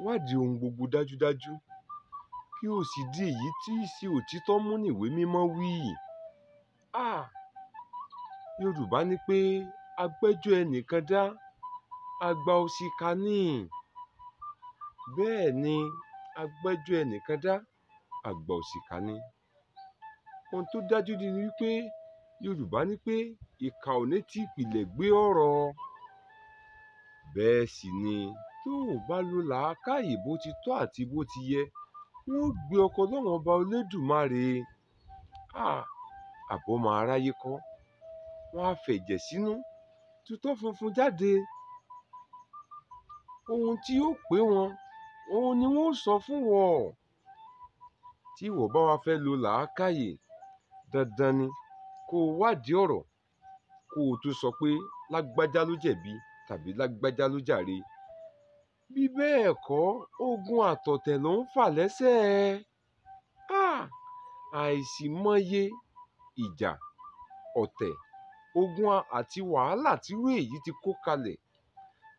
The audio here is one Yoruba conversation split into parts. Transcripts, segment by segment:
wádìí ohun gbogbo dájúdájú kí o sì di èyí tí í ṣe òtítọ́ mú níwé mímọ́ wí. Yorùbá ní pé agbẹ́jọ́ ẹnìkan dá àgbà òṣìkà ni. Bẹ́ẹ̀ ni, agbẹ́jọ́ ẹnìkan dá àgbà òṣìkà ni. Ohun tó dájú ni wípé Yorùbá ní pé ìkà ò ní tí ìpìlẹ̀ gbé ọ̀rọ̀. Bẹ́ẹ̀ sì ni tó o bá lo làákàyè bó ti tọ́ àti bó ti yẹ, wọ́n ó gbé ọkọ lọ́wọ́n ọba Olódùmarè. Àbọ̀mọ̀ aráyé kọ́, wọ́n á fẹ̀jẹ̀ sínú tutọ́ funfun jáde. Ohun tí yóò pé wọn, òun ni wọ́n ó sọ fún wọn. Tí ìwọ bá wá fẹ́ lo làákàyè, dandan ni kó o wádìí ọ̀rọ̀ kó o tó sọ pé lágbájá ló jẹ̀bi tàbí lágbájá ló jàre. Bí bẹ́ẹ̀ kọ́, ogun àtọ̀tẹ̀ ló ń fà lẹ́sẹ̀. Àìsìmọye ìjà, ọ̀tẹ̀, ogun àti wàhálà tírú èyí ti kó kalẹ̀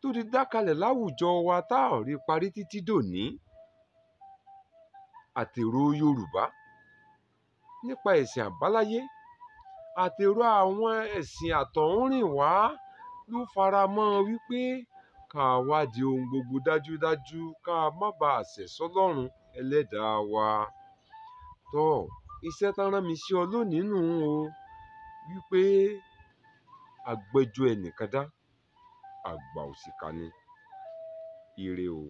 tó ti dá kalẹ̀ láwùjọ wa tá ò rí parí títí dòní. Àtèrò Yorùbá nípa ẹ̀sìn àbáláyé àtèrò àwọn ẹ̀sìn àtọ̀húnrìnwá ló fara mọ́ wípé ká wádìí ohun gbogbo dájúdájú ká má baà ṣẹ̀ sọ́lọ́run ẹlẹ́dàá wa. Iṣẹ́ tán rán mi sí ọ lónìí nù o, wípé agbẹ́jọ́ ẹnìkan dá àgbà òṣìkà ni. Ire o.